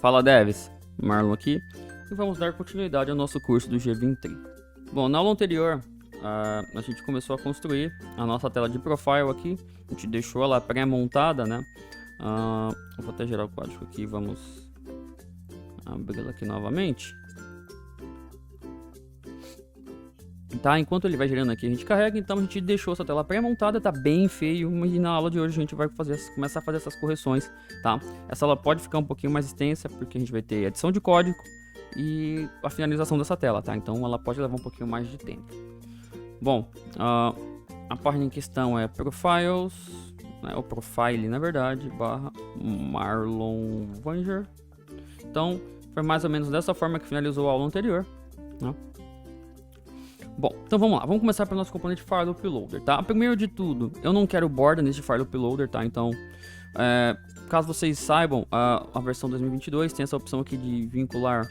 Fala devs, Marlon aqui, e vamos dar continuidade ao nosso curso do G23. Bom, na aula anterior, a gente começou a construir a nossa tela de profile aqui, a gente deixou ela pré-montada, né? Eu vou até gerar o código aqui, vamos abri-la aqui novamente. Tá, enquanto ele vai gerando aqui, a gente carrega, então a gente deixou essa tela pré-montada, tá bem feio, e na aula de hoje a gente vai começar a fazer essas correções, tá? Essa aula pode ficar um pouquinho mais extensa, porque a gente vai ter edição de código e a finalização dessa tela, tá? Então ela pode levar um pouquinho mais de tempo. Bom, a página em questão é Profiles, né, o Profile, na verdade, barra Marlon Vanger. Então, foi mais ou menos dessa forma que finalizou a aula anterior, né? Bom, então vamos lá, vamos começar pelo nosso componente File Uploader, tá? Primeiro de tudo, eu não quero border nesse File Uploader, tá? Então, caso vocês saibam, a versão 2022 tem essa opção aqui de vincular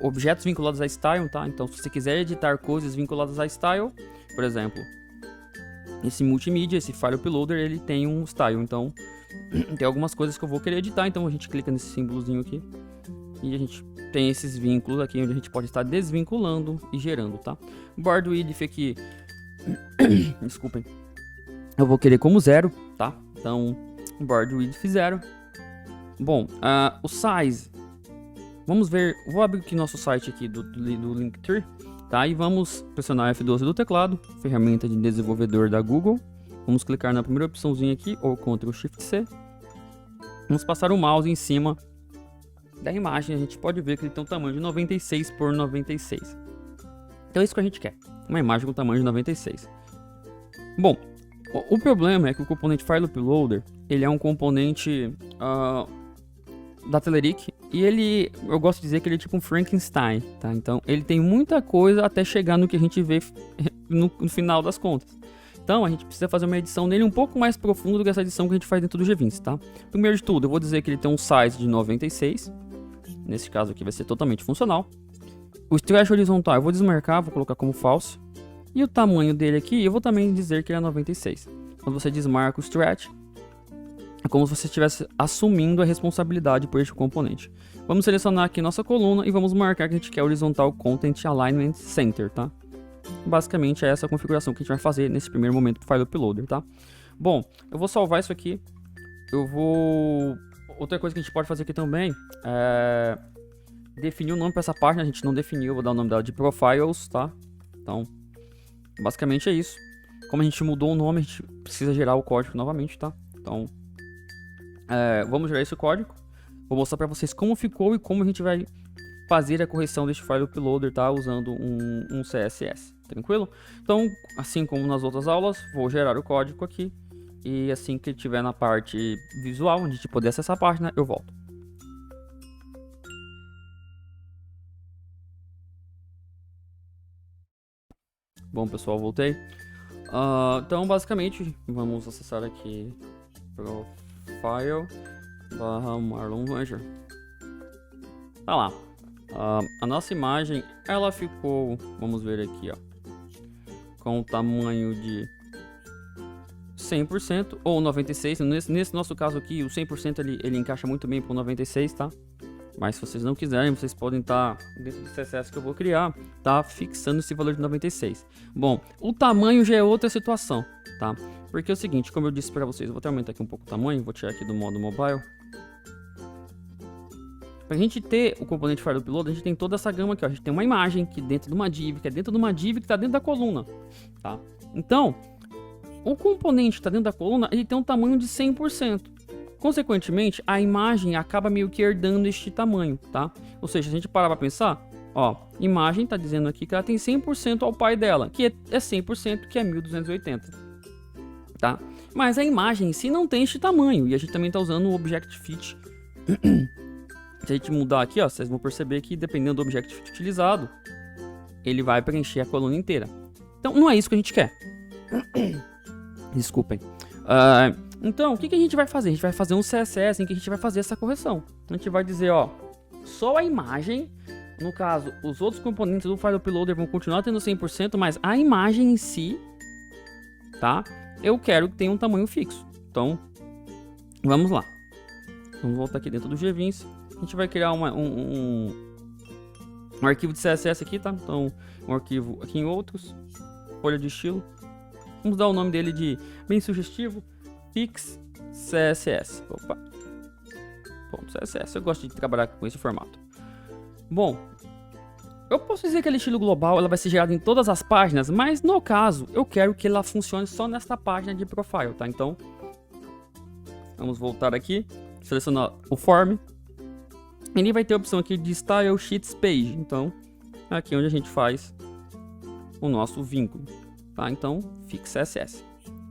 objetos vinculados a style, tá? Então, se você quiser editar coisas vinculadas a style, por exemplo, esse multimídia, esse File Uploader, ele tem um style, então tem algumas coisas que eu vou querer editar, então a gente clica nesse símbolozinho aqui e a gente tem esses vínculos aqui onde a gente pode estar desvinculando e gerando, tá? Board width aqui, desculpem, eu vou querer como 0, tá? Então, board width 0. Bom, o size, vamos ver, vou abrir aqui nosso site aqui do Linktree, tá? E vamos pressionar F12 do teclado, ferramenta de desenvolvedor da Google. Vamos clicar na primeira opçãozinha aqui, ou Ctrl Shift C. Vamos passar o mouse em cima da imagem, a gente pode ver que ele tem um tamanho de 96 por 96. Então é isso que a gente quer, uma imagem com tamanho de 96. Bom, o problema é que o componente File Uploader, ele é um componente da Telerik, e eu gosto de dizer que ele é tipo um Frankenstein, tá? Então ele tem muita coisa até chegar no que a gente vê no final das contas. Então a gente precisa fazer uma edição nele um pouco mais profunda do que essa edição que a gente faz dentro do G20, tá? Primeiro de tudo, eu vou dizer que ele tem um size de 96. Nesse caso aqui vai ser totalmente funcional. O stretch horizontal eu vou desmarcar, vou colocar como false. E o tamanho dele aqui eu vou também dizer que ele é 96. Quando você desmarca o stretch, é como se você estivesse assumindo a responsabilidade por este componente. Vamos selecionar aqui nossa coluna e vamos marcar que a gente quer Horizontal Content Alignment Center, tá? Basicamente é essa a configuração que a gente vai fazer nesse primeiro momento do File Uploader, tá? Bom, eu vou salvar isso aqui. Outra coisa que a gente pode fazer aqui também é definir o nome para essa página. A gente não definiu, eu vou dar o nome dela de Profiles, tá? Então, basicamente é isso. Como a gente mudou o nome, a gente precisa gerar o código novamente, tá? Então, vamos gerar esse código. Vou mostrar para vocês como ficou e como a gente vai fazer a correção deste File Uploader, tá? Usando um CSS, tranquilo? Então, assim como nas outras aulas, vou gerar o código aqui. E assim que estiver na parte visual, onde a gente poder acessar a página, eu volto. Bom, pessoal, voltei. Então, basicamente, vamos acessar aqui Profile / Marlon Vanger. Tá lá. A nossa imagem, ela ficou, vamos ver aqui, ó, com o tamanho de 100% ou 96. Nesse nosso caso aqui, o 100% ele encaixa muito bem para o 96, tá? Mas se vocês não quiserem, vocês podem estar dentro do CSS que eu vou criar, tá? Fixando esse valor de 96. Bom, o tamanho já é outra situação, tá? Porque é o seguinte, como eu disse para vocês, eu vou até aumentar aqui um pouco o tamanho, vou tirar aqui do modo mobile. Pra gente ter o componente File Uploader, a gente tem toda essa gama aqui, ó. A gente tem uma imagem que dentro de uma div, que é dentro de uma div que tá dentro da coluna, tá? Então, o componente que está dentro da coluna, ele tem um tamanho de 100%. Consequentemente, a imagem acaba meio que herdando este tamanho, tá? Ou seja, se a gente parar para pensar, ó, imagem está dizendo aqui que ela tem 100% ao pai dela, que é 100%, que é 1280, tá? Mas a imagem em si não tem este tamanho, e a gente também está usando o Object Fit. Se a gente mudar aqui, ó, vocês vão perceber que dependendo do Object Fit utilizado, ele vai preencher a coluna inteira. Então, não é isso que a gente quer. Desculpem. Então, o que a gente vai fazer? A gente vai fazer um CSS em que a gente vai fazer essa correção. A gente vai dizer, ó, só a imagem, no caso, os outros componentes do File Uploader vão continuar tendo 100%, mas a imagem em si, tá? Eu quero que tenha um tamanho fixo. Então, vamos lá. Vamos voltar aqui dentro do G20. A gente vai criar um arquivo de CSS aqui, tá? Então, um arquivo aqui em outros, folha de estilo. Vamos dar o nome dele de, bem sugestivo, Pix CSS. Opa. .css, eu gosto de trabalhar com esse formato. Bom, eu posso dizer que aquele estilo global ela vai ser gerada em todas as páginas, mas no caso, eu quero que ela funcione só nesta página de profile, tá? Então, vamos voltar aqui, selecionar o form. Ele vai ter a opção aqui de Style Sheets Page. Então, é aqui onde a gente faz o nosso vínculo, tá? Então, Fix CSS.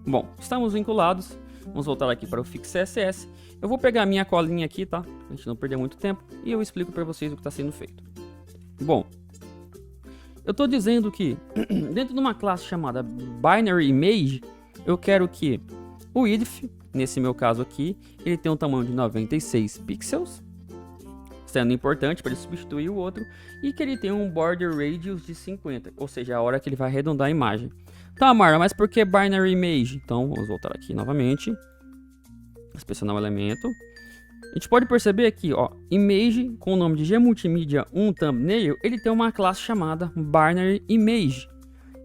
Bom, estamos vinculados. Vamos voltar aqui para o Fix CSS. Eu vou pegar a minha colinha aqui, tá? A gente não perder muito tempo. E eu explico para vocês o que está sendo feito. Bom, eu estou dizendo que dentro de uma classe chamada Binary Image, eu quero que o width, nesse meu caso aqui, ele tenha um tamanho de 96 pixels, sendo importante para ele substituir o outro, e que ele tenha um border radius de 50, ou seja, a hora que ele vai arredondar a imagem. Tá, Marlon, mas por que Binary Image? Então, vamos voltar aqui novamente, inspecionar o elemento. A gente pode perceber aqui, ó, Image com o nome de Gmultimedia 1 Thumbnail, ele tem uma classe chamada Binary Image.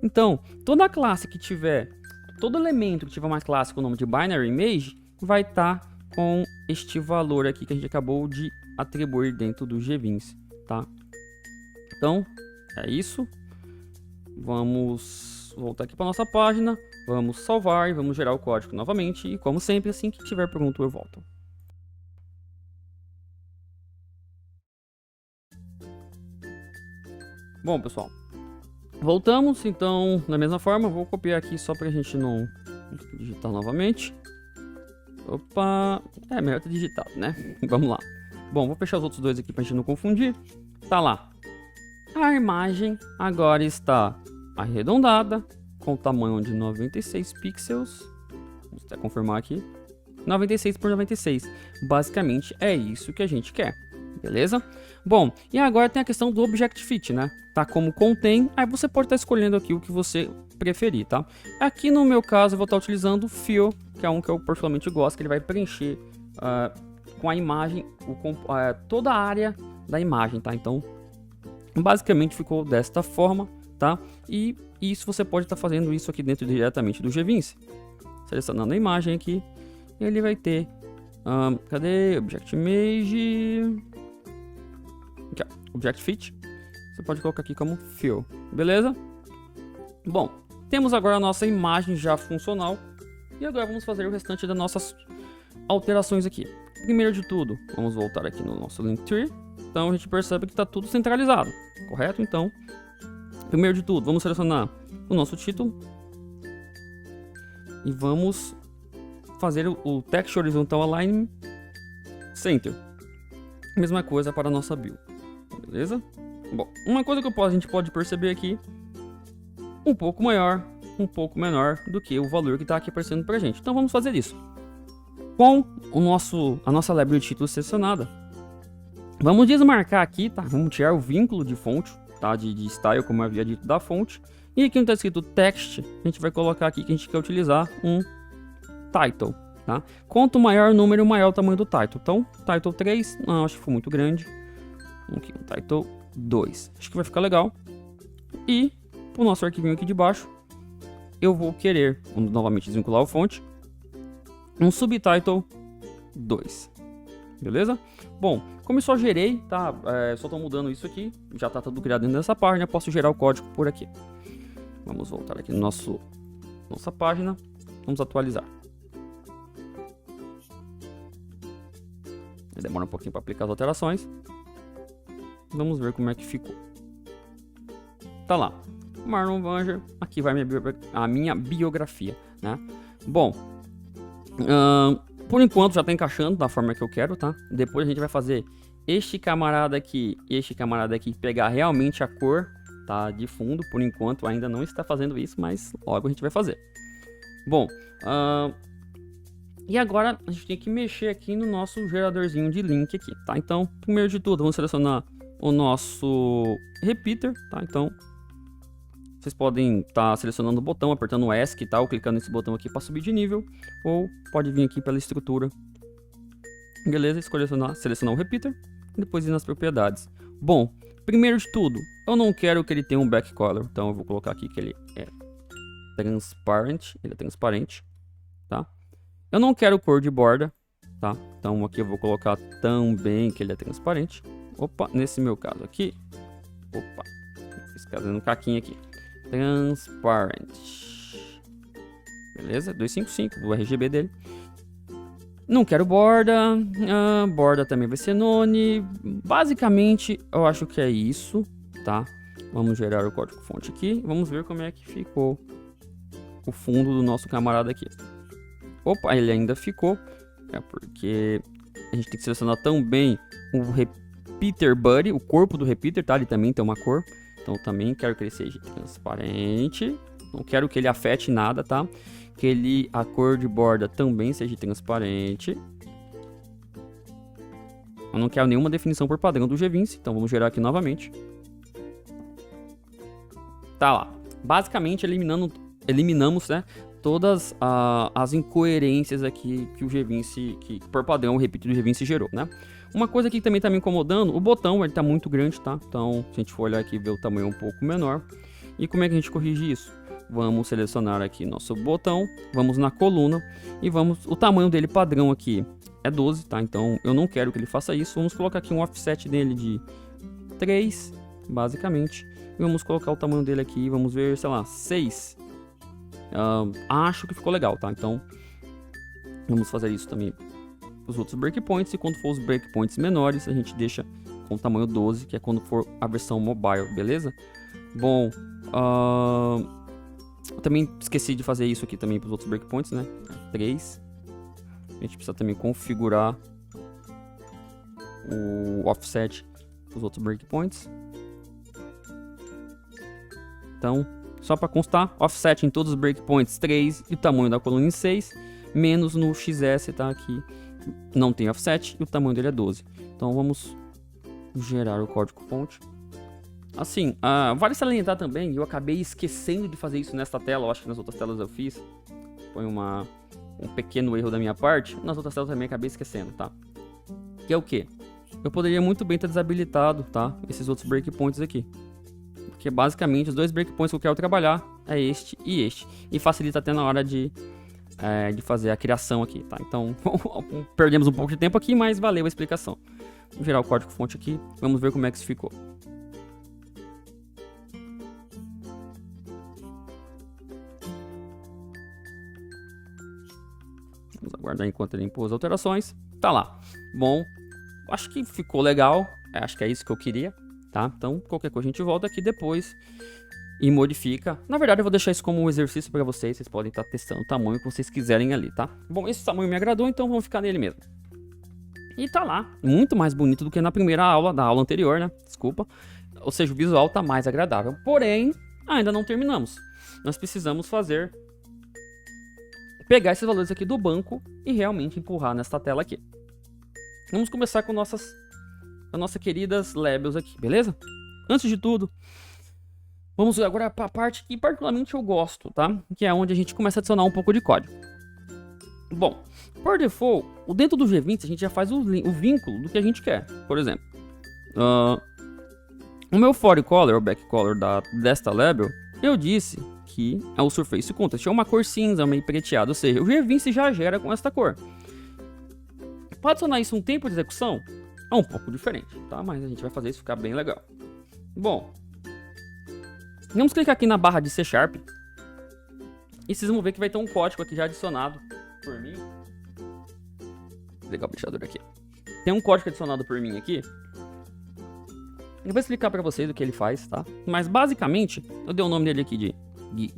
Então, toda classe que tiver, todo elemento que tiver uma classe com o nome de Binary Image, vai estar com este valor aqui que a gente acabou de atribuir dentro do GVince, tá? Então, é isso. Vamos voltar aqui para nossa página, vamos salvar e vamos gerar o código novamente. E como sempre, assim que tiver pergunta, eu volto. Bom, pessoal, voltamos. Então, da mesma forma, vou copiar aqui só para a gente não digitar novamente. Opa, é melhor ter digitado, né? Vamos lá. Bom, vou fechar os outros dois aqui para a gente não confundir. Tá lá. A imagem agora está arredondada, com tamanho de 96 pixels. Vamos até confirmar aqui. 96 por 96. Basicamente é isso que a gente quer. Beleza? Bom, e agora tem a questão do Object Fit, né? Tá como contém, aí você pode estar escolhendo aqui o que você preferir, tá? Aqui no meu caso eu vou estar utilizando o Fill, que é um que eu particularmente gosto, que ele vai preencher com a imagem, toda a área da imagem, tá? Então, basicamente ficou desta forma, tá? E isso você pode estar fazendo isso aqui dentro diretamente do GVince. Selecionando a imagem aqui, ele vai ter, cadê? Object Image, aqui, ó, Object Fit. Você pode colocar aqui como Fill, beleza? Bom, temos agora a nossa imagem já funcional. E agora vamos fazer o restante das nossas alterações aqui. Primeiro de tudo, vamos voltar aqui no nosso Linktree. Então a gente percebe que está tudo centralizado, correto? Então, primeiro de tudo, vamos selecionar o nosso título. E vamos fazer o Text Horizontal Align Center. Mesma coisa para a nossa bio, beleza? Bom, uma coisa que a gente pode perceber aqui, um pouco maior, um pouco menor do que o valor que está aqui aparecendo para a gente. Então vamos fazer isso. Com a nossa library de título selecionada, vamos desmarcar aqui, tá? Vamos tirar o vínculo de fonte, tá? De style, como eu havia dito, da fonte. E aqui onde está escrito text, a gente vai colocar aqui que a gente quer utilizar um title, tá? Quanto maior o número, maior o tamanho do title. Então, title 3, não, acho que foi muito grande. Aqui, um title 2. Acho que vai ficar legal. E, pro nosso arquivinho aqui de baixo, eu vou querer, vamos novamente desvincular a fonte, um subtitle 2. Beleza? Bom, como eu só gerei, tá? Só tô mudando isso aqui. Já tá tudo criado dentro dessa página. Posso gerar o código por aqui. Vamos voltar aqui no nossa página. Vamos atualizar. Demora um pouquinho para aplicar as alterações. Vamos ver como é que ficou. Tá lá. Marlon Vanger. Aqui vai a minha biografia, né? Bom, por enquanto já está encaixando da forma que eu quero, tá? Depois a gente vai fazer este camarada aqui e este camarada aqui pegar realmente a cor, tá? De fundo. Por enquanto ainda não está fazendo isso, mas logo a gente vai fazer. Bom, e agora a gente tem que mexer aqui no nosso geradorzinho de link aqui, tá? Então, primeiro de tudo, vamos selecionar o nosso repeater, tá? Então, vocês podem estar selecionando o botão, apertando o ESC e tal, clicando nesse botão aqui para subir de nível, ou pode vir aqui pela estrutura. Beleza, selecionar o repeater. depois ir nas propriedades. Bom, primeiro de tudo, eu não quero que ele tenha um back color, então eu vou colocar aqui que ele é transparente, tá? Eu não quero cor de borda, tá? Então aqui eu vou colocar também que ele é transparente. Opa, nesse meu caso aqui, opa, fiz fazendo um caquinho aqui. Transparent. Beleza? 255, o RGB dele. Não quero borda. Borda também vai ser none. Basicamente, eu acho que é isso, tá? Vamos gerar o código-fonte aqui. Vamos ver como é que ficou o fundo do nosso camarada aqui. Opa, ele ainda ficou. É porque a gente tem que selecionar também o repeater body, o corpo do repeater, tá? Ele também tem uma cor. Então também quero que ele seja transparente. Não quero que ele afete nada, tá? Que a cor de borda também seja transparente. Eu não quero nenhuma definição por padrão do G20, então vamos gerar aqui novamente. Tá lá. Basicamente eliminamos, né, todas as incoerências aqui que o G20, que por padrão o repeat do G20 gerou, né? Uma coisa que também tá me incomodando, o botão ele tá muito grande, tá? Então, se a gente for olhar aqui e ver o tamanho um pouco menor. E como é que a gente corrige isso? Vamos selecionar aqui nosso botão, vamos na coluna e o tamanho dele padrão aqui é 12, tá? Então, eu não quero que ele faça isso. Vamos colocar aqui um offset dele de 3, basicamente. E vamos colocar o tamanho dele aqui, vamos ver, sei lá, 6. Acho que ficou legal, tá? Então, vamos fazer isso também os outros breakpoints, e quando for os breakpoints menores, a gente deixa com o tamanho 12, que é quando for a versão mobile, beleza? Bom, eu também esqueci de fazer isso aqui também para os outros breakpoints, né? 3. A gente precisa também configurar o offset para os outros breakpoints. Então, só para constar, offset em todos os breakpoints 3 e o tamanho da coluna em 6, menos no XS, tá? Aqui não tem offset e o tamanho dele é 12. Então vamos gerar o código-fonte. Assim, vale salientar também, eu acabei esquecendo de fazer isso nesta tela, eu acho que nas outras telas eu fiz. Foi um pequeno erro da minha parte, nas outras telas também acabei esquecendo, tá? Que é o que? Eu poderia muito bem ter desabilitado, tá? Esses outros breakpoints aqui. Porque basicamente os dois breakpoints que eu quero trabalhar é este e este. E facilita até na hora de fazer a criação aqui, tá? Então, perdemos um pouco de tempo aqui, mas valeu a explicação. Vamos gerar o código-fonte aqui, vamos ver como é que isso ficou. Vamos aguardar enquanto ele impôs as alterações. Tá lá. Bom, acho que ficou legal. Acho que é isso que eu queria, tá? Então, qualquer coisa a gente volta aqui depois e modifica. Na verdade, eu vou deixar isso como um exercício para vocês. Vocês podem estar testando o tamanho que vocês quiserem ali, tá? Bom, esse tamanho me agradou, então vamos ficar nele mesmo. E tá lá, muito mais bonito do que na primeira aula, da aula anterior, né? Desculpa. Ou seja, o visual tá mais agradável. Porém, ainda não terminamos. Nós precisamos pegar esses valores aqui do banco e realmente empurrar nesta tela aqui. Vamos começar com as nossas queridas labels aqui, beleza? Antes de tudo, vamos agora para a parte que particularmente eu gosto, tá? Que é onde a gente começa a adicionar um pouco de código. Bom, por default, dentro do G20 a gente já faz o vínculo do que a gente quer. Por exemplo, o meu forecolor, o backcolor desta label, eu disse que é o Surface Contrast, é uma cor cinza, meio preteada, ou seja, o G20 já gera com esta cor. Para adicionar isso um tempo de execução, é um pouco diferente, tá? Mas a gente vai fazer isso ficar bem legal. Bom, vamos clicar aqui na barra de C# e vocês vão ver que vai ter um código aqui já adicionado por mim. Vou ligar o bichador aqui. Tem um código adicionado por mim aqui. Eu vou explicar para vocês o que ele faz, tá? Mas basicamente, eu dei o nome dele aqui de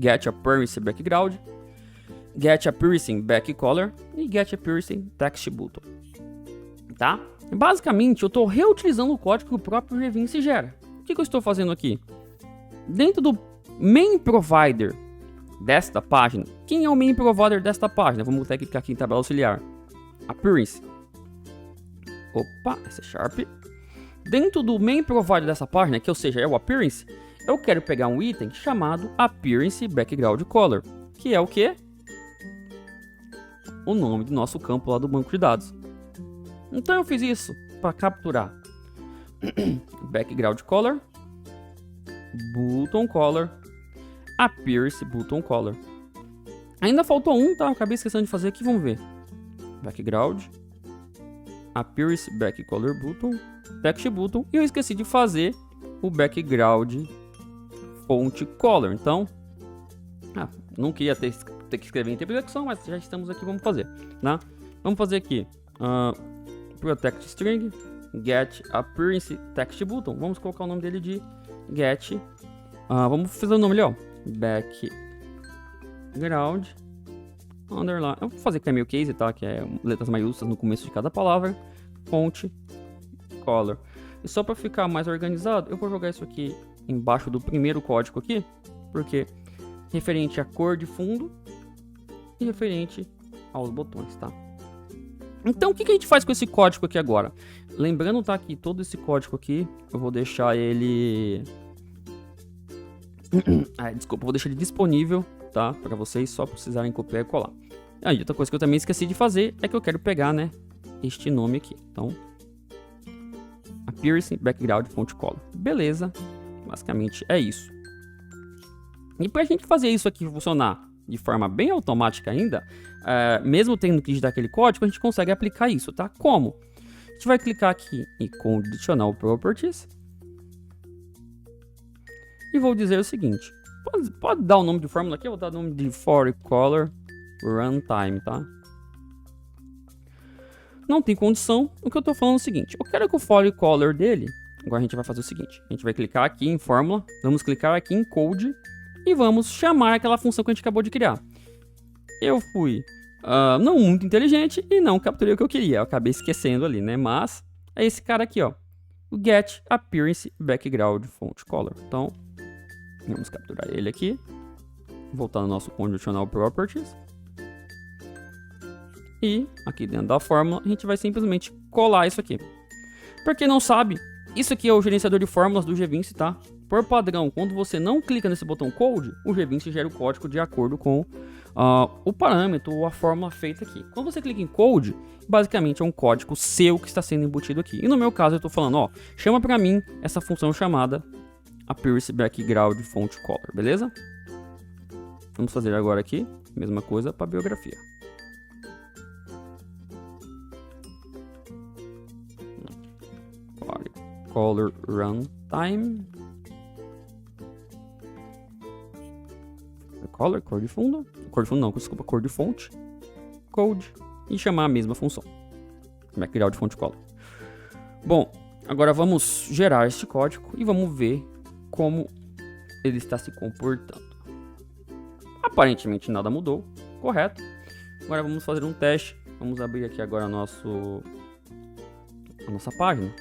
Get Appearance Background, Get Appearance Backcolor e Get Appearance Text Button, tá? Basicamente, eu estou reutilizando o código que o próprio G20 gera. O que eu estou fazendo aqui? Dentro do main provider desta página, quem é o main provider desta página? Vamos clicar aqui em tabela auxiliar. Appearance. Opa, C#. Dentro do main provider dessa página, que ou seja, é o Appearance, eu quero pegar um item chamado Appearance Background Color, que é o que? O nome do nosso campo lá do banco de dados. Então eu fiz isso para capturar background color, button color, appearance button color. Ainda faltou um, tá? Eu acabei esquecendo de fazer aqui, vamos ver. Background, appearance backcolor button, text button, e eu esqueci de fazer o background font color. Então, não queria ter que escrever em tempo de execução, mas já estamos aqui, vamos fazer, né? Vamos fazer aqui text string get appearance text button. Vamos colocar o nome dele de get. Vamos fazer o nome ali, ó, background underline. Eu vou fazer camel case, tá? Que é letras maiúsculas no começo de cada palavra. Font color. E só para ficar mais organizado, eu vou jogar isso aqui embaixo do primeiro código aqui, porque referente à cor de fundo e referente aos botões, tá? Então, o que a gente faz com esse código aqui agora? Lembrando, tá, que todo esse código aqui, eu vou deixar ele... desculpa, eu vou deixar ele disponível, tá? Para vocês só precisarem copiar e colar. Aí, outra coisa que eu também esqueci de fazer é que eu quero pegar, né, este nome aqui. Então, appearance background font color. Beleza, basicamente é isso. E para a gente fazer isso aqui funcionar de forma bem automática ainda, mesmo tendo que digitar aquele código, a gente consegue aplicar isso, tá? Como? A gente vai clicar aqui em Conditional Properties e vou dizer o seguinte, pode dar o nome de fórmula aqui, eu vou dar o nome de For Color Runtime, tá? Não tem condição, o que eu tô falando é o seguinte, eu quero que o For Color dele, agora a gente vai fazer o seguinte, a gente vai clicar aqui em fórmula, vamos clicar aqui em Code, e vamos chamar aquela função que a gente acabou de criar. Eu fui não muito inteligente e não capturei o que eu queria. Eu acabei esquecendo ali, né? Mas é esse cara aqui, ó. O Get Appearance Background Font Color. Então, vamos capturar ele aqui. Voltar no nosso Conditional Properties. E aqui dentro da fórmula, a gente vai simplesmente colar isso aqui. Pra quem não sabe, isso aqui é o gerenciador de fórmulas do G20, tá? Por padrão, quando você não clica nesse botão Code, o G20 gera o código de acordo com o parâmetro ou a fórmula feita aqui. Quando você clica em Code, basicamente é um código seu que está sendo embutido aqui. E no meu caso eu estou falando, ó, chama para mim essa função chamada Appearance Background Font Color, beleza? Vamos fazer agora aqui, mesma coisa para a biografia. Color Runtime. Color, cor de fundo. Cor de fundo não, desculpa, cor de fonte. Code. E chamar a mesma função. Background font color. Bom, agora vamos gerar este código e vamos ver como ele está se comportando. Aparentemente nada mudou, correto? Agora vamos fazer um teste. Vamos abrir aqui agora a nossa página.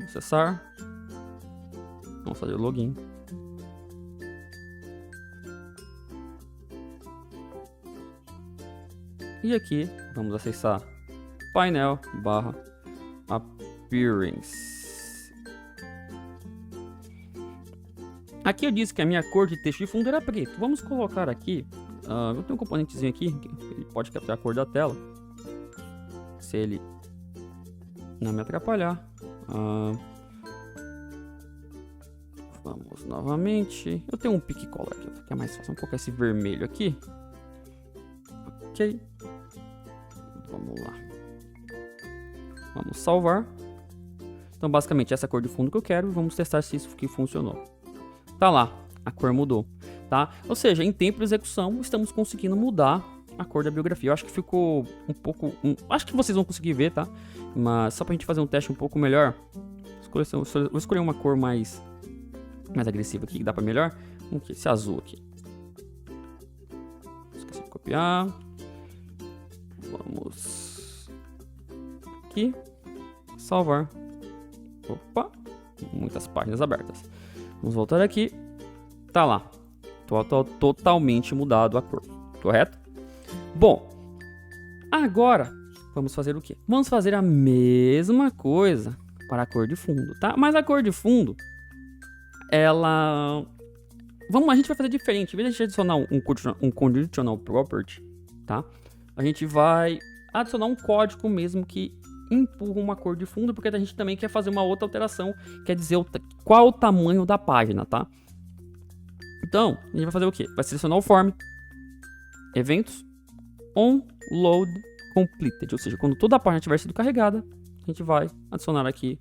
Acessar. Vamos fazer o login. E aqui vamos acessar painel / appearance. Aqui eu disse que a minha cor de texto de fundo era preto. Vamos colocar aqui. Eu tenho um componentezinho aqui que ele pode capturar a cor da tela. Se ele não me atrapalhar. Vamos novamente. Eu tenho um pick color aqui, que é mais fácil. Vamos colocar esse vermelho aqui. Ok. Vamos lá. Vamos salvar. Então, basicamente, essa é a cor de fundo que eu quero. Vamos testar se isso aqui funcionou. Tá lá, a cor mudou, tá? Ou seja, em tempo de execução, estamos conseguindo mudar a cor da biografia. Eu acho que ficou um pouco... acho que vocês vão conseguir ver, tá? Mas só pra gente fazer um teste um pouco melhor, vou escolher uma cor mais agressiva aqui, que dá pra melhor. Esse azul aqui. Esqueci de copiar. Vamos aqui. Salvar. Opa, muitas páginas abertas. Vamos voltar aqui. Tá lá. Totalmente mudado a cor. Correto? Bom, agora vamos fazer o quê? Vamos fazer a mesma coisa para a cor de fundo, tá? Mas a cor de fundo, ela... a gente vai fazer diferente. Em vez de a gente adicionar um conditional property, tá? A gente vai adicionar um código mesmo que empurra uma cor de fundo, porque a gente também quer fazer uma outra alteração, quer dizer qual o tamanho da página, tá? Então, a gente vai fazer o quê? Vai selecionar o form, eventos, onLoad completed, ou seja, quando toda a página tiver sido carregada, a gente vai adicionar aqui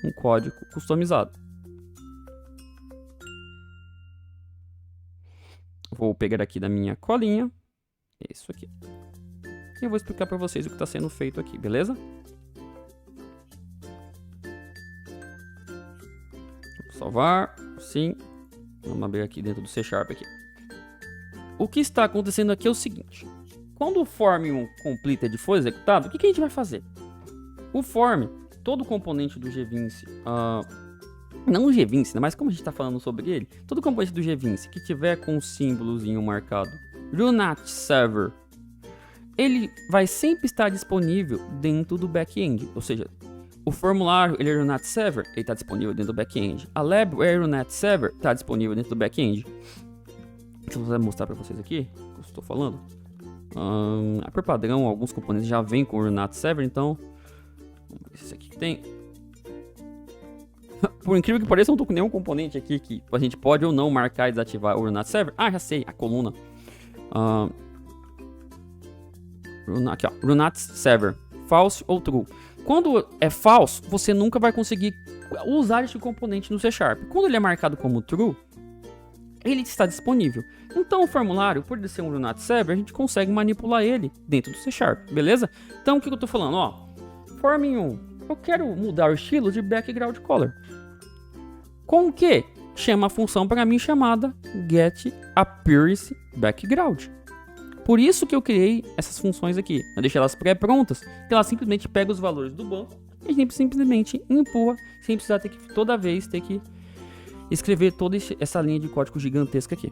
um código customizado. Vou pegar aqui da minha colinha, isso aqui. E eu vou explicar para vocês o que está sendo feito aqui, beleza? Vou salvar, sim. Vamos abrir aqui dentro do C# aqui. O que está acontecendo aqui é o seguinte. Quando o form completed for executado, o que a gente vai fazer? O form, todo componente do Gvince, não o Gvince, mas como a gente está falando sobre ele, todo componente do Gvince que tiver com o símbolozinho marcado Runat Server, ele vai sempre estar disponível dentro do back-end, ou seja, o formulário ele é Runat Server, ele está disponível dentro do back-end. A lab é Runat Server, está disponível dentro do back-end. Deixa eu mostrar para vocês aqui o que eu estou falando. Por padrão, alguns componentes já vêm com o Runat Server, então vamos ver se esse aqui tem. Por incrível que pareça, eu não tô com nenhum componente aqui que a gente pode ou não marcar e desativar o Runat Server. Ah, já sei, a coluna. Aqui, ó, Runat Server, false ou true. Quando é false, você nunca vai conseguir usar este componente no C#. Quando ele é marcado como true, ele está disponível. Então o formulário, por ele ser um Runat Server, a gente consegue manipular ele dentro do C#, beleza? Então o que eu tô falando, ó, form 1, eu quero mudar o estilo de background color. Com o que? Chama a função para mim chamada getAppearance background. Por isso que eu criei essas funções aqui. Eu deixei elas pré-prontas, que ela simplesmente pega os valores do banco e a gente simplesmente empurra, sem precisar ter que toda vez ter que escrever toda essa linha de código gigantesca aqui.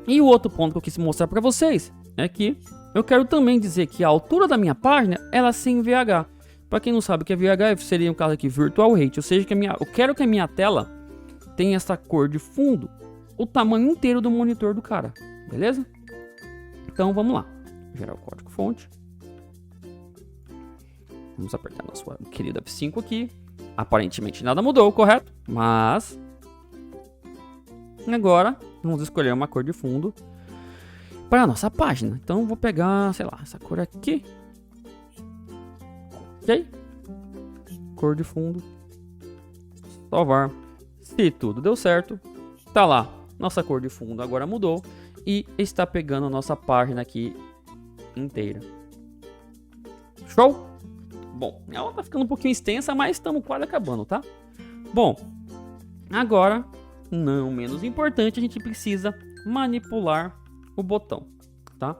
E o outro ponto que eu quis mostrar para vocês é que eu quero também dizer que a altura da minha página ela é sem VH. Para quem não sabe o que é VH, seria um caso aqui Virtual Height, ou seja, que eu quero que a minha tela tenha essa cor de fundo, o tamanho inteiro do monitor do cara, beleza? Então vamos lá, gerar o código fonte. Vamos apertar nosso querido F5 aqui. Aparentemente nada mudou, correto? Mas agora vamos escolher uma cor de fundo para a nossa página. Então eu vou pegar, sei lá, essa cor aqui. Ok? Cor de fundo. Salvar. Se tudo deu certo, tá lá. Nossa cor de fundo agora mudou e está pegando a nossa página aqui inteira. Show? Bom, ela tá ficando um pouquinho extensa, mas estamos quase acabando, tá? Bom, agora, não menos importante, a gente precisa manipular o botão, tá?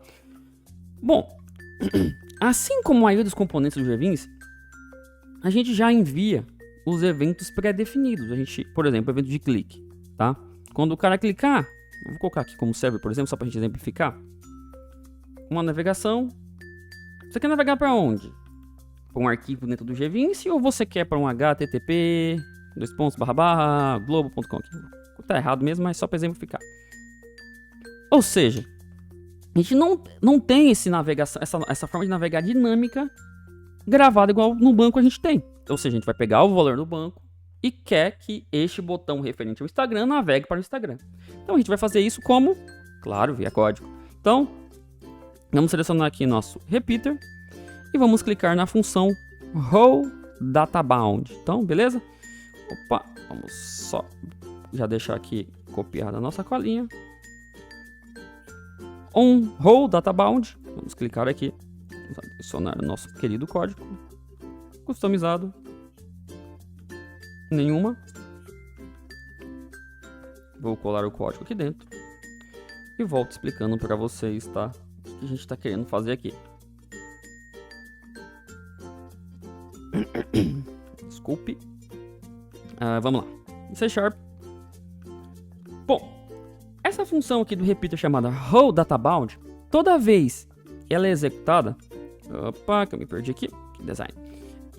Bom, assim como a maioria dos componentes do Gvince, a gente já envia os eventos pré-definidos. A gente, por exemplo, evento de clique, tá? Quando o cara clicar, vou colocar aqui como server, por exemplo, só para a gente exemplificar. Uma navegação. Você quer navegar para onde? Para um arquivo dentro do Gvince ou você quer para um http globo.com? Tá errado mesmo, mas só para exemplificar. Ou seja, a gente não tem essa forma de navegar dinâmica gravada igual no banco a gente tem. Ou seja, a gente vai pegar o valor do banco e quer que este botão referente ao Instagram navegue para o Instagram. Então a gente vai fazer isso como? Claro, via código. Então, vamos selecionar aqui nosso repeater e vamos clicar na função rowDataBound. Então, beleza? Opa, vamos só já deixar aqui copiada a nossa colinha. rowDataBound. Vamos clicar aqui. Vamos adicionar o nosso querido código customizado. Nenhuma. Vou colar o código aqui dentro e volto explicando para vocês, tá? O que a gente está querendo fazer aqui. Desculpe. Vamos lá. C#. Bom, essa função aqui do repeater chamada rowDataBound, toda vez que ela é executada, opa, que eu me perdi aqui, que design.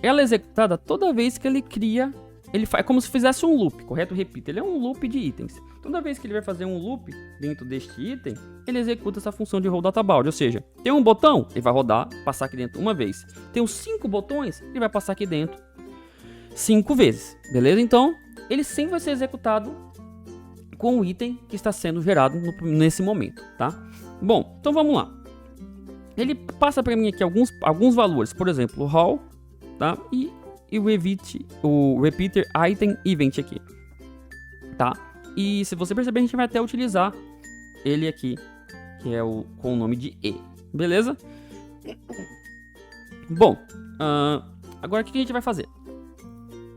Ela é executada toda vez que ele cria, ele faz como se fizesse um loop, correto? O repeater, ele é um loop de itens. Toda vez que ele vai fazer um loop dentro deste item, ele executa essa função de roll databound, ou seja, tem um botão, ele vai rodar, passar aqui dentro uma vez. Tem os 5 botões, ele vai passar aqui dentro 5 vezes, beleza? Então, ele sempre vai ser executado com o item que está sendo gerado nesse momento, tá? Bom, então vamos lá. Ele passa para mim aqui alguns valores, por exemplo, o roll, tá? E o repeater item event aqui, tá? E se você perceber, a gente vai até utilizar ele aqui, que é com o nome de E, beleza? Bom, agora o que a gente vai fazer?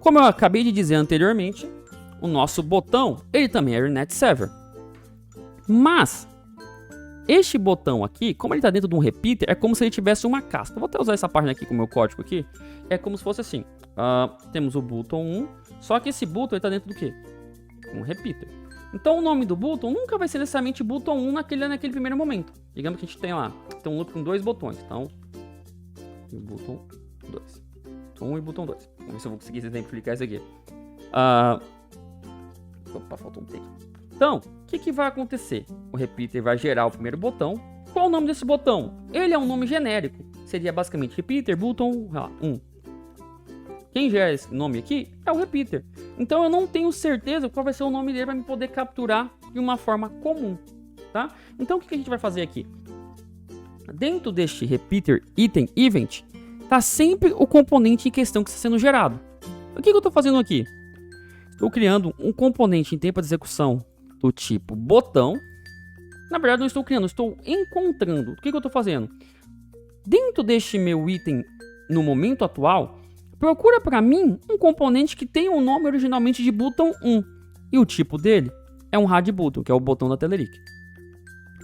Como eu acabei de dizer anteriormente, o nosso botão, ele também é Net Server. Mas, este botão aqui, como ele está dentro de um repeater, é como se ele tivesse uma casca. Eu vou até usar essa página aqui com o meu código aqui. É como se fosse assim. Temos o button 1, só que esse button está dentro do quê? Um repeater. Então o nome do button nunca vai ser necessariamente button 1 naquele primeiro momento. Digamos que a gente tem lá, tem um loop com 2 botões. Então, o button 2. 1 e button 2. Vamos ver se eu vou conseguir exemplificar isso aqui. Opa, faltou um take. Então, o que vai acontecer? O repeater vai gerar o primeiro botão. Qual é o nome desse botão? Ele é um nome genérico. Seria basicamente repeater button 1. Quem gera esse nome aqui é o repeater. Então eu não tenho certeza qual vai ser o nome dele para me poder capturar de uma forma comum, tá? Então o que a gente vai fazer aqui? Dentro deste repeater item event, tá sempre o componente em questão que está sendo gerado. O que eu estou fazendo aqui? Estou criando um componente em tempo de execução do tipo botão. Na verdade, não estou criando, estou encontrando. O que eu estou fazendo? Dentro deste meu item, no momento atual, procura para mim um componente que tem o nome originalmente de button 1. E o tipo dele é um hard button, que é o botão da Telerik.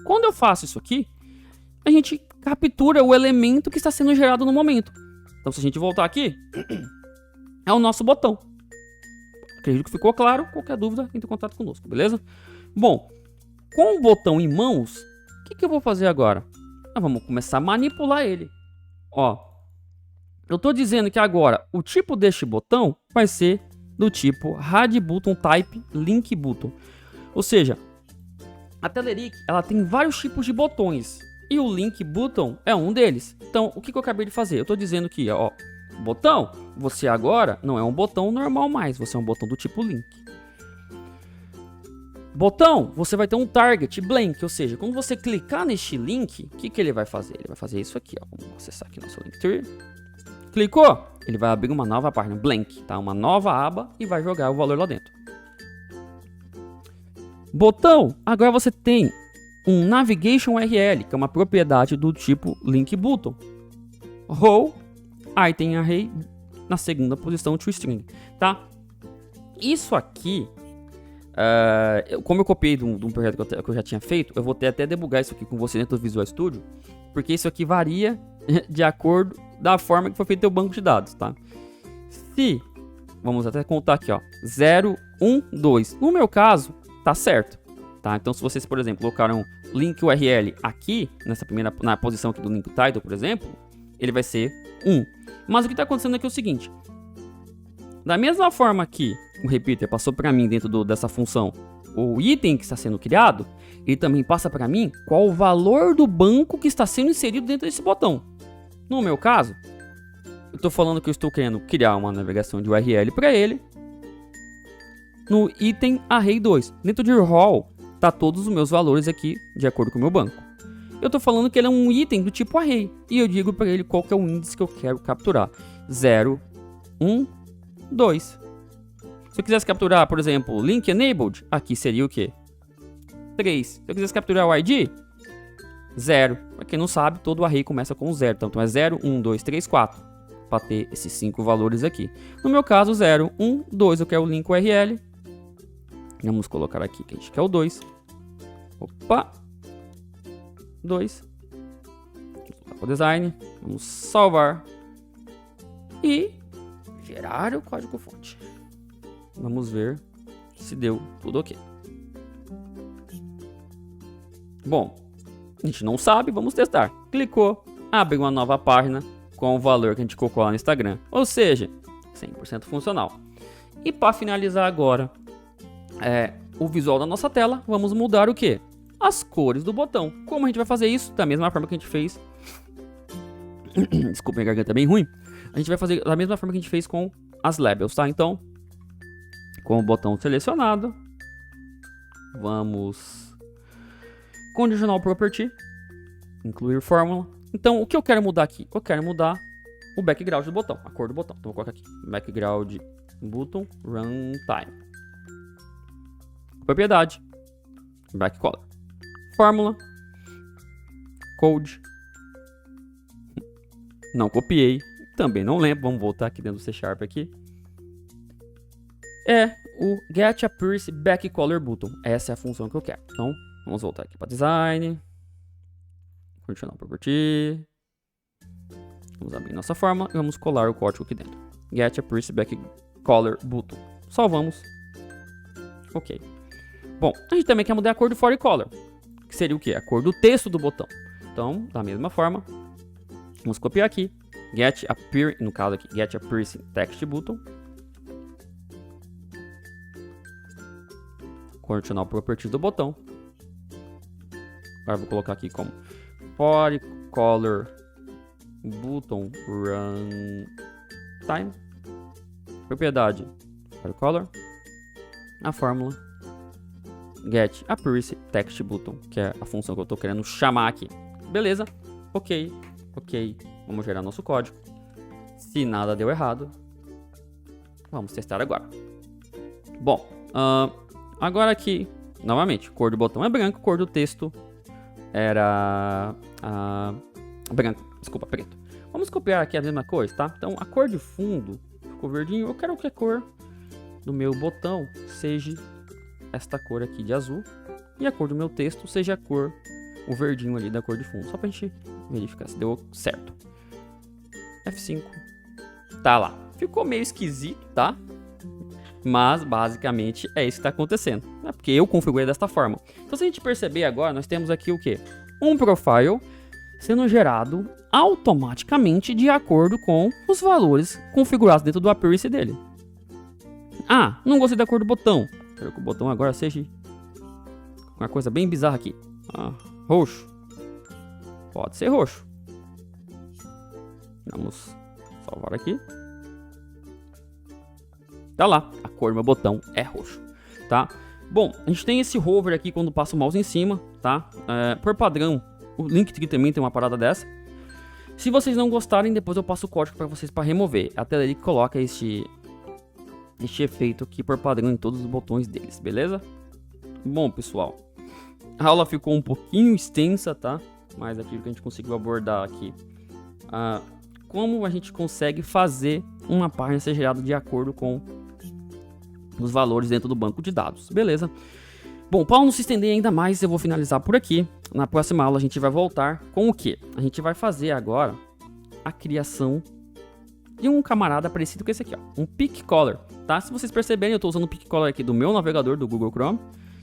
Quando eu faço isso aqui, a gente captura o elemento que está sendo gerado no momento. Então, se a gente voltar aqui, é o nosso botão. Acredito que ficou claro. Qualquer dúvida, entre em contato conosco, beleza? Bom, com o botão em mãos, o que eu vou fazer agora? Nós vamos começar a manipular ele. Ó, eu estou dizendo que agora o tipo deste botão vai ser do tipo hard button type link button. Ou seja, a Telerik, ela tem vários tipos de botões e o link button é um deles. Então, o que eu acabei de fazer? Eu estou dizendo que, ó, botão, você agora não é um botão normal mais, você é um botão do tipo link. Botão, você vai ter um target blank, ou seja, quando você clicar neste link, o que ele vai fazer? Ele vai fazer isso aqui, ó. Vamos acessar aqui nosso Linktree. Clicou, ele vai abrir uma nova página, blank, tá? Uma nova aba e vai jogar o valor lá dentro. Botão, agora você tem um Navigation URL, que é uma propriedade do tipo link button. Row, item array, na segunda posição, toString, tá? Isso aqui, como eu copiei de um projeto que eu já tinha feito, eu vou até debugar isso aqui com você dentro do Visual Studio, porque isso aqui varia de acordo da forma que foi feito o banco de dados, tá? Se, vamos até contar aqui, ó, 0, 1, 2. No meu caso, tá certo, tá? Então, se vocês, por exemplo, colocaram link URL aqui, na posição aqui do link title, por exemplo, ele vai ser 1. Mas o que está acontecendo aqui é o seguinte. Da mesma forma que o repeater passou para mim dentro dessa função o item que está sendo criado, ele também passa para mim qual o valor do banco que está sendo inserido dentro desse botão. No meu caso, eu estou falando que eu estou querendo criar uma navegação de URL para ele no item array 2. Dentro de roll tá todos os meus valores aqui de acordo com o meu banco. Eu estou falando que ele é um item do tipo array e eu digo para ele qual que é o índice que eu quero capturar. 0, 1, 2. Se eu quisesse capturar, por exemplo, link enabled, aqui seria o quê? 3. Se eu quisesse capturar o ID, 0. Para quem não sabe, todo array começa com 0. Então é 0, 1, 2, 3, 4. Para ter esses 5 valores aqui. No meu caso, 0, 1, 2. Eu quero o link URL. Vamos colocar aqui que a gente quer o 2. Opa! 2. Vamos para o design. Vamos salvar. E gerar o código fonte. Vamos ver se deu tudo ok. Bom, a gente não sabe, vamos testar. Clicou, abre uma nova página com o valor que a gente colocou lá no Instagram. Ou seja, 100% funcional. E para finalizar agora, o visual da nossa tela, vamos mudar o quê? As cores do botão. Como a gente vai fazer isso? Da mesma forma que a gente fez... Desculpa, minha garganta é bem ruim. A gente vai fazer da mesma forma que a gente fez com as labels, tá? Então, com o botão selecionado, vamos conditional property, incluir fórmula. Então, o que eu quero mudar aqui? Eu quero mudar o background do botão, a cor do botão. Então, vou colocar aqui, background button runtime. Propriedade, backcolor. Fórmula, code. Não copiei, também não lembro. Vamos voltar aqui dentro do C# aqui. É o get appearance backcolor button. Essa é a função que eu quero. Então, vamos voltar aqui para design. Conditional property. Vamos abrir nossa fórmula e vamos colar o código aqui dentro. Get appearance backcolor button. Salvamos. Ok. Bom, a gente também quer mudar a cor do body color, que seria o quê? A cor do texto do botão. Então, da mesma forma, vamos copiar aqui. Get appear, no caso aqui, get appearance text button. Conditional property do botão. Agora vou colocar aqui como body color button runtime. Propriedade body color. A fórmula get appearance text button, que é a função que eu estou querendo chamar aqui. Beleza? Ok. Vamos gerar nosso código. Se nada deu errado, vamos testar agora. Bom, agora aqui, novamente, cor do botão é branco, cor do texto era branco, desculpa, preto. Vamos copiar aqui a mesma coisa, tá? Então, a cor de fundo ficou verdinho. Eu quero que a cor do meu botão seja esta cor aqui de azul. E a cor do meu texto seja a cor, o verdinho ali da cor de fundo. Só pra gente verificar se deu certo. F5. Tá lá. Ficou meio esquisito, tá? Mas, basicamente, é isso que está acontecendo. É porque eu configurei desta forma. Então, se a gente perceber agora, nós temos aqui o quê? Um profile sendo gerado automaticamente de acordo com os valores configurados dentro do appearance dele. Ah, não gostei da cor do botão. Quero que o botão agora seja uma coisa bem bizarra aqui. Roxo. Pode ser roxo. Vamos salvar aqui. Tá lá, a cor do meu botão é roxo, tá? Bom, a gente tem esse hover aqui quando passa o mouse em cima, tá? Por padrão, o Linktree também tem uma parada dessa. Se vocês não gostarem, depois eu passo o código para vocês para remover. Até ele que coloca este efeito aqui por padrão em todos os botões deles, beleza? Bom, pessoal, a aula ficou um pouquinho extensa, tá? Mas aquilo que a gente conseguiu abordar aqui. Como a gente consegue fazer uma página ser gerada de acordo com os valores dentro do banco de dados, beleza? Bom, para não se estender ainda mais, eu vou finalizar por aqui. Na próxima aula a gente vai voltar com o que? A gente vai fazer agora a criação de um camarada parecido com esse aqui, ó, um pick color, tá? Se vocês perceberem, eu estou usando o pick color aqui do meu navegador do Google Chrome.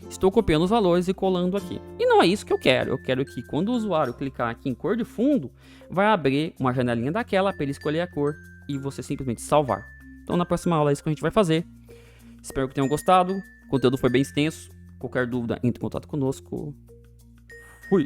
Estou copiando os valores e colando aqui. E não é isso que eu quero. Eu quero que quando o usuário clicar aqui em cor de fundo, vai abrir uma janelinha daquela para ele escolher a cor e você simplesmente salvar. Então na próxima aula é isso que a gente vai fazer. Espero que tenham gostado. O conteúdo foi bem extenso. Qualquer dúvida, entre em contato conosco. Fui!